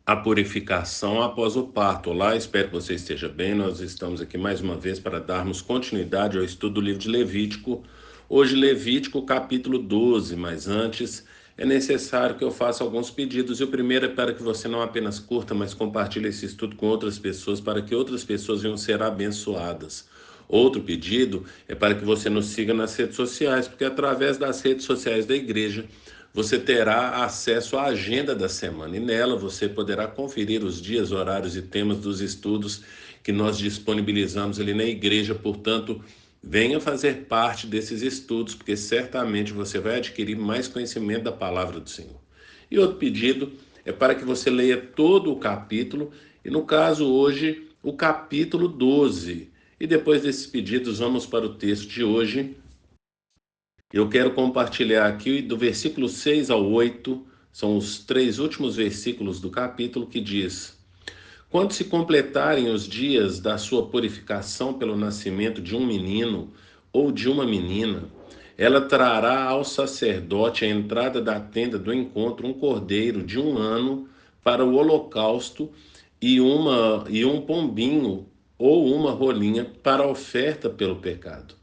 A purificação após o parto. Olá, espero que você esteja bem. Nós estamos aqui mais uma vez para darmos continuidade ao estudo do livro de Levítico. Hoje, Levítico, capítulo 12. Mas antes, é necessário que eu faça alguns pedidos. E o primeiro é para que você não apenas curta, mas compartilhe esse estudo com outras pessoas, para que outras pessoas venham ser abençoadas. Outro pedido é para que você nos siga nas redes sociais, porque através das redes sociais da igreja você terá acesso à agenda da semana e nela você poderá conferir os dias, horários e temas dos estudos que nós disponibilizamos ali na igreja. Portanto, venha fazer parte desses estudos, porque certamente você vai adquirir mais conhecimento da palavra do Senhor. E outro pedido é para que você leia todo o capítulo, e no caso hoje, o capítulo 12. E depois desses pedidos, vamos para o texto de hoje. Eu quero compartilhar aqui do versículo 6 ao 8, são os três últimos versículos do capítulo, que diz: Quando se completarem os dias da sua purificação pelo nascimento de um menino ou de uma menina, ela trará ao sacerdote à entrada da tenda do encontro um cordeiro de 1 ano para o holocausto e um pombinho ou uma rolinha para a oferta pelo pecado.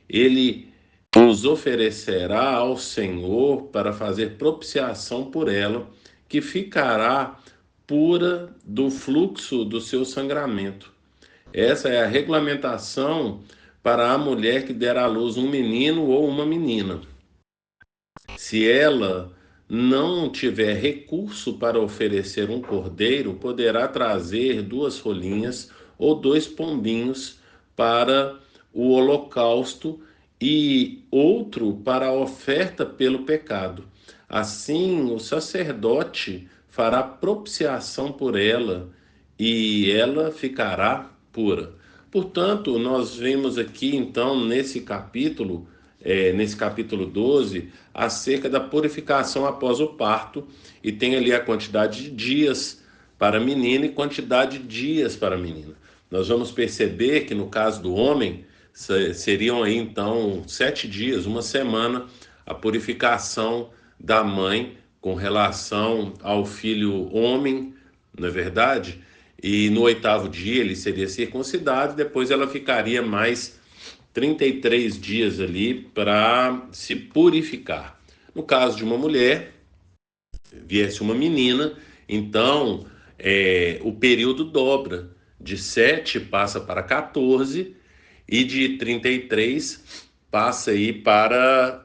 Ele os oferecerá ao Senhor para fazer propiciação por ela, que ficará pura do fluxo do seu sangramento. Essa é a regulamentação para a mulher que der à luz um menino ou uma menina. Se ela não tiver recurso para oferecer um cordeiro, poderá trazer 2 rolinhas ou 2 pombinhos para o holocausto e outro para a oferta pelo pecado. Assim, o sacerdote fará propiciação por ela e ela ficará pura. Portanto, nós vemos aqui, então, nesse capítulo 12, acerca da purificação após o parto, e tem ali a quantidade de dias para a menina e quantidade de dias para a menina. Nós vamos perceber que no caso do homem, seriam aí então 7 dias, uma semana, a purificação da mãe com relação ao filho homem, não é verdade? E no 8º dia ele seria circuncidado, depois ela ficaria mais 33 dias ali para se purificar. No caso de uma mulher, viesse uma menina, então o período dobra, de 7 passa para 14 e de 33 passa aí para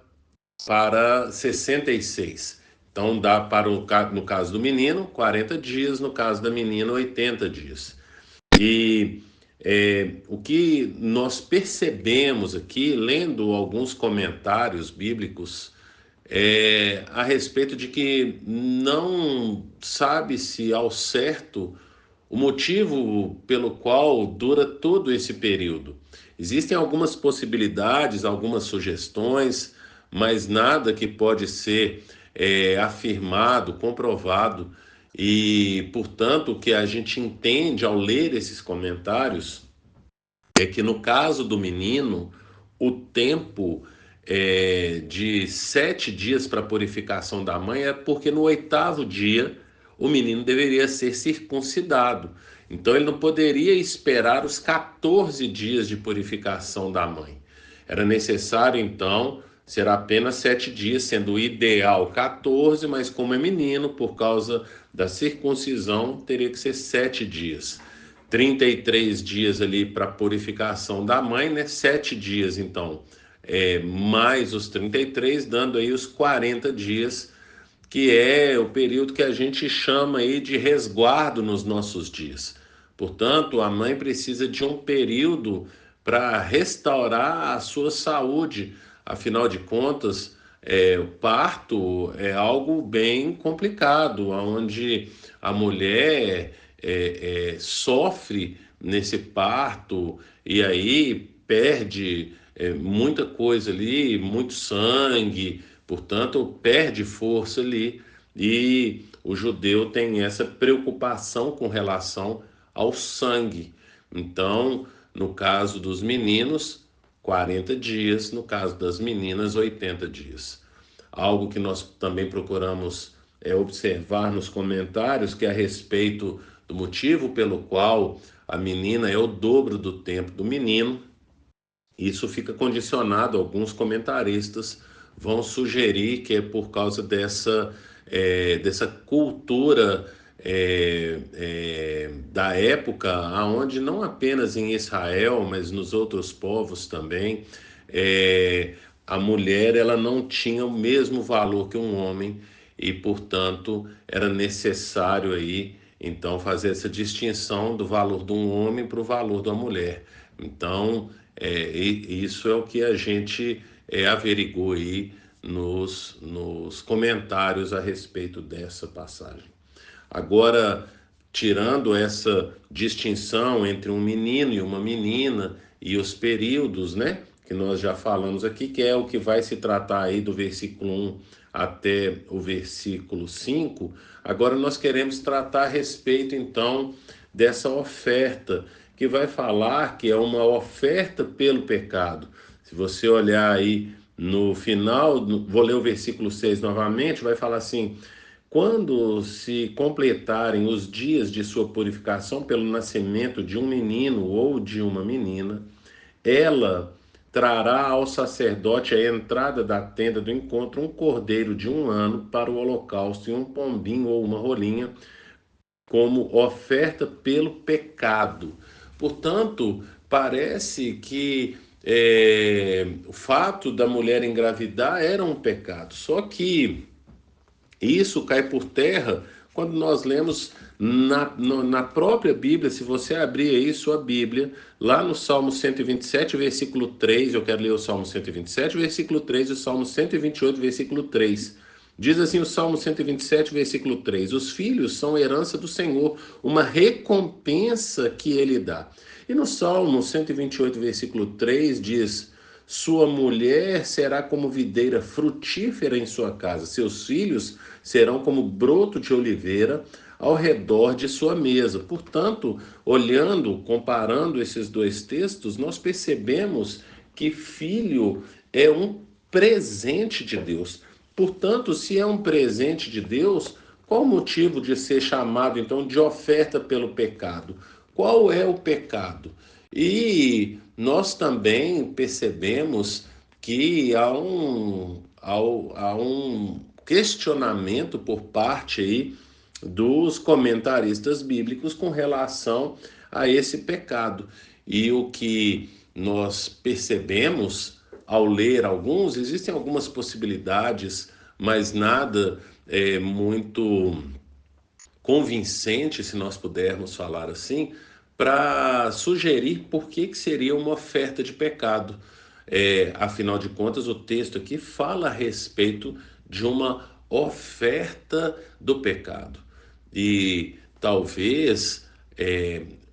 66. Então dá para no caso do menino 40 dias, no caso da menina 80 dias. E o que nós percebemos aqui, lendo alguns comentários bíblicos, a respeito de que não sabe-se ao certo o motivo pelo qual dura todo esse período. Existem algumas possibilidades, algumas sugestões, mas nada que pode ser afirmado, comprovado. E, portanto, o que a gente entende ao ler esses comentários é que no caso do menino, o tempo de 7 dias para a purificação da mãe é porque no 8º dia o menino deveria ser circuncidado. Então ele não poderia esperar os 14 dias de purificação da mãe. Era necessário então ser apenas 7 dias, sendo o ideal 14, mas como é menino, por causa da circuncisão, teria que ser 7 dias. 33 dias ali para purificação da mãe, né? 7 dias, então, mais os 33, dando aí os 40 dias, que é o período que a gente chama aí de resguardo nos nossos dias. Portanto, a mãe precisa de um período para restaurar a sua saúde. Afinal de contas, o parto é algo bem complicado, onde a mulher sofre nesse parto e aí perde muita coisa ali, muito sangue, portanto, perde força ali. E o judeu tem essa preocupação com relação ao sangue. Então, no caso dos meninos, 40 dias, no caso das meninas, 80 dias. Algo que nós também procuramos observar nos comentários que a respeito do motivo pelo qual a menina é o dobro do tempo do menino, isso fica condicionado. Alguns comentaristas vão sugerir que é por causa dessa cultura da época, aonde não apenas em Israel, mas nos outros povos também, a mulher ela não tinha o mesmo valor que um homem e, portanto, era necessário aí então fazer essa distinção do valor de um homem para o valor da mulher. Então, isso é o que a gente averigou aí nos comentários a respeito dessa passagem. Agora, tirando essa distinção entre um menino e uma menina e os períodos, né, que nós já falamos aqui, que é o que vai se tratar aí do versículo 1 até o versículo 5, agora nós queremos tratar a respeito, então, dessa oferta, que vai falar que é uma oferta pelo pecado. Se você olhar aí no final, vou ler o versículo 6 novamente, vai falar assim: quando se completarem os dias de sua purificação pelo nascimento de um menino ou de uma menina, ela trará ao sacerdote à entrada da tenda do encontro um cordeiro de 1 ano para o holocausto e um pombinho ou uma rolinha como oferta pelo pecado. Portanto, parece que o fato da mulher engravidar era um pecado. Só que isso cai por terra quando nós lemos na própria Bíblia. Se você abrir aí sua Bíblia, lá no Salmo 127, versículo 3, eu quero ler o Salmo 127, versículo 3, e o Salmo 128, versículo 3. Diz assim o Salmo 127, versículo 3: os filhos são herança do Senhor, uma recompensa que ele dá. E no Salmo 128, versículo 3, diz: sua mulher será como videira frutífera em sua casa, seus filhos serão como broto de oliveira ao redor de sua mesa. Portanto, olhando, comparando esses dois textos, nós percebemos que filho é um presente de Deus. Portanto, se é um presente de Deus, qual o motivo de ser chamado então de oferta pelo pecado? Qual é o pecado? E nós também percebemos que há um questionamento por parte aí dos comentaristas bíblicos com relação a esse pecado. E o que nós percebemos ao ler alguns, existem algumas possibilidades, mas nada muito convincente, se nós pudermos falar assim, para sugerir por que seria uma oferta de pecado. Afinal de contas, o texto aqui fala a respeito de uma oferta do pecado. E talvez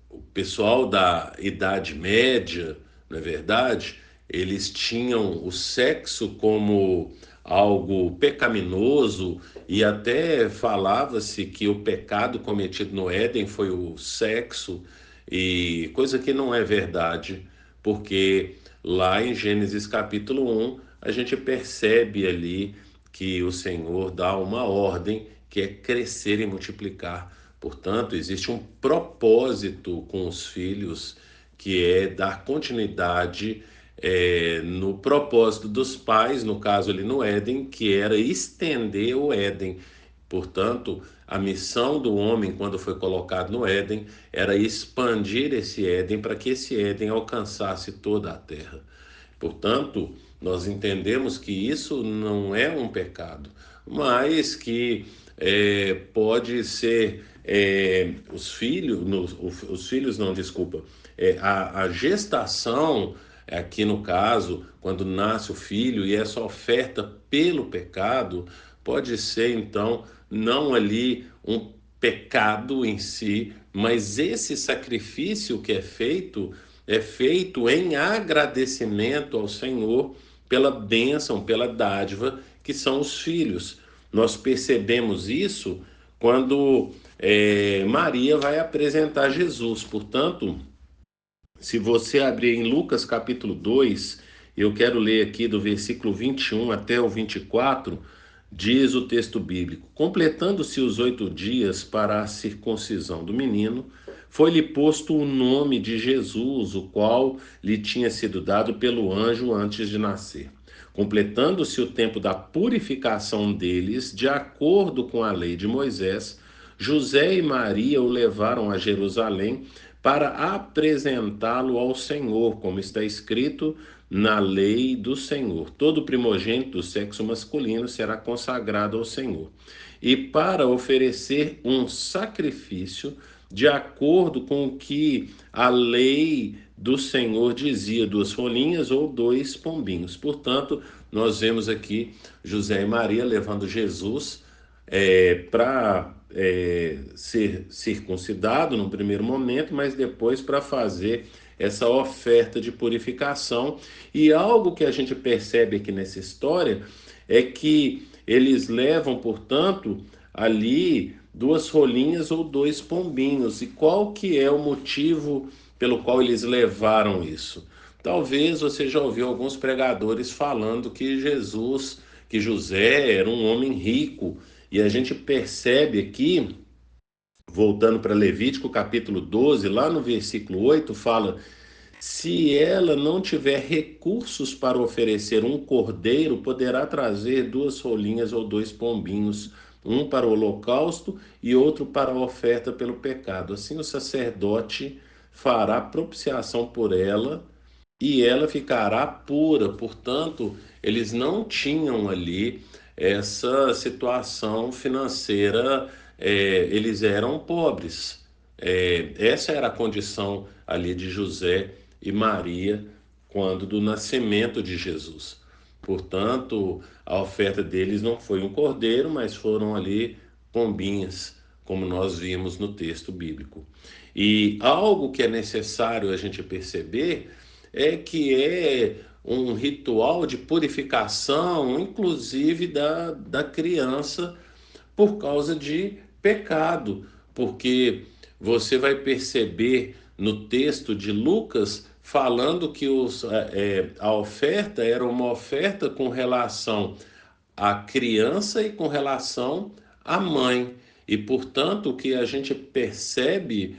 o pessoal da Idade Média, não é verdade? Eles tinham o sexo como algo pecaminoso e até falava-se que o pecado cometido no Éden foi o sexo, e coisa que não é verdade, porque lá em Gênesis capítulo 1 a gente percebe ali que o Senhor dá uma ordem que é crescer e multiplicar. Portanto, existe um propósito com os filhos, que é dar continuidade no propósito dos pais, no caso ali no Éden, que era estender o Éden. Portanto, a missão do homem, quando foi colocado no Éden, era expandir esse Éden para que esse Éden alcançasse toda a terra. Portanto, nós entendemos que isso não é um pecado, mas que pode ser os filhos não, desculpa, a gestação, aqui no caso, quando nasce o filho e essa oferta pelo pecado, pode ser então não ali um pecado em si, mas esse sacrifício que é feito em agradecimento ao Senhor pela bênção, pela dádiva que são os filhos. Nós percebemos isso quando Maria vai apresentar Jesus. Portanto, se você abrir em Lucas capítulo 2, eu quero ler aqui do versículo 21 até o 24, Diz o texto bíblico: completando-se os 8 dias para a circuncisão do menino, foi-lhe posto o nome de Jesus, o qual lhe tinha sido dado pelo anjo antes de nascer. Completando-se o tempo da purificação deles, de acordo com a lei de Moisés, José e Maria o levaram a Jerusalém para apresentá-lo ao Senhor, como está escrito na lei do Senhor. Todo primogênito do sexo masculino será consagrado ao Senhor. E para oferecer um sacrifício de acordo com o que a lei do Senhor dizia, 2 rolinhas ou 2 pombinhos. Portanto, nós vemos aqui José e Maria levando Jesus para ser circuncidado no primeiro momento, mas depois para fazer essa oferta de purificação. E algo que a gente percebe aqui nessa história é que eles levam, portanto, ali 2 rolinhas ou 2 pombinhos. E qual que é o motivo pelo qual eles levaram isso? Talvez você já ouviu alguns pregadores falando que José era um homem rico. E a gente percebe aqui, voltando para Levítico capítulo 12, lá no versículo 8, fala: se ela não tiver recursos para oferecer um cordeiro, poderá trazer 2 rolinhas ou 2 pombinhos, um para o holocausto e outro para a oferta pelo pecado. Assim o sacerdote fará propiciação por ela e ela ficará pura. Portanto, eles não tinham ali essa situação financeira, eles eram pobres. Essa era a condição ali de José e Maria quando do nascimento de Jesus. Portanto, a oferta deles não foi um cordeiro, mas foram ali pombinhas, como nós vimos no texto bíblico. E algo que é necessário a gente perceber é um ritual de purificação, inclusive da criança, por causa de pecado, porque você vai perceber no texto de Lucas falando que a oferta era uma oferta com relação à criança e com relação à mãe. E, portanto, o que a gente percebe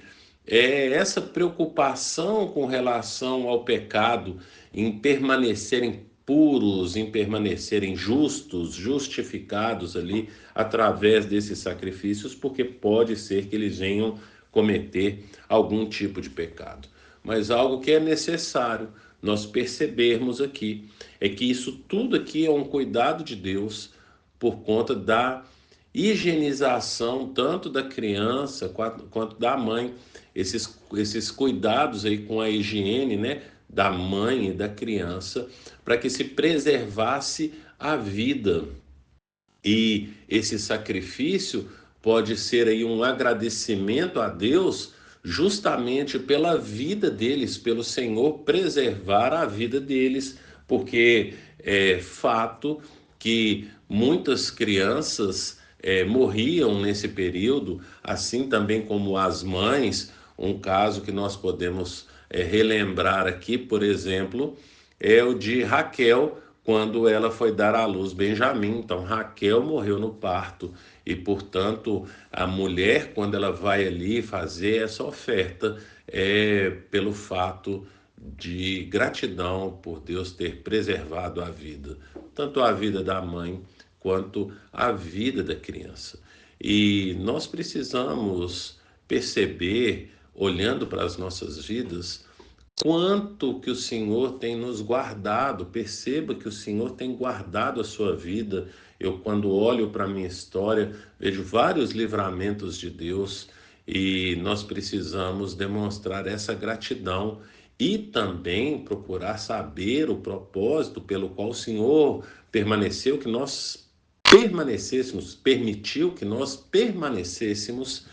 é essa preocupação com relação ao pecado, em permanecerem puros, em permanecerem justos, justificados ali através desses sacrifícios, porque pode ser que eles venham cometer algum tipo de pecado. Mas algo que é necessário nós percebermos aqui é que isso tudo aqui é um cuidado de Deus por conta da higienização tanto da criança quanto da mãe, esses cuidados aí com a higiene, né, da mãe e da criança, para que se preservasse a vida. E esse sacrifício pode ser aí um agradecimento a Deus justamente pela vida deles, pelo Senhor preservar a vida deles, porque é fato que muitas crianças morriam nesse período, assim também como as mães. Um caso que nós podemos relembrar aqui, por exemplo, é o de Raquel, quando ela foi dar à luz Benjamim. Então, Raquel morreu no parto e, portanto, a mulher, quando ela vai ali fazer essa oferta, é pelo fato de gratidão por Deus ter preservado a vida, tanto a vida da mãe quanto a vida da criança. E nós precisamos perceber, olhando para as nossas vidas, quanto que o Senhor tem nos guardado. Perceba que o Senhor tem guardado a sua vida. Eu, quando olho para a minha história, vejo vários livramentos de Deus e nós precisamos demonstrar essa gratidão e também procurar saber o propósito pelo qual o Senhor permaneceu, que nós permanecêssemos, permitiu que nós permanecêssemos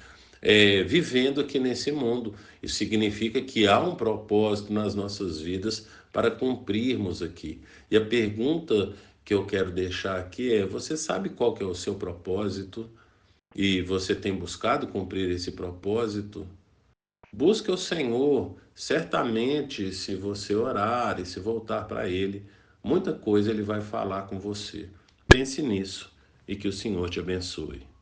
vivendo aqui nesse mundo. Isso significa que há um propósito nas nossas vidas para cumprirmos aqui. E a pergunta que eu quero deixar aqui é: você sabe qual que é o seu propósito? E você tem buscado cumprir esse propósito? Busque o Senhor. Certamente, se você orar e se voltar para Ele, muita coisa Ele vai falar com você. Pense nisso. e que o Senhor te abençoe.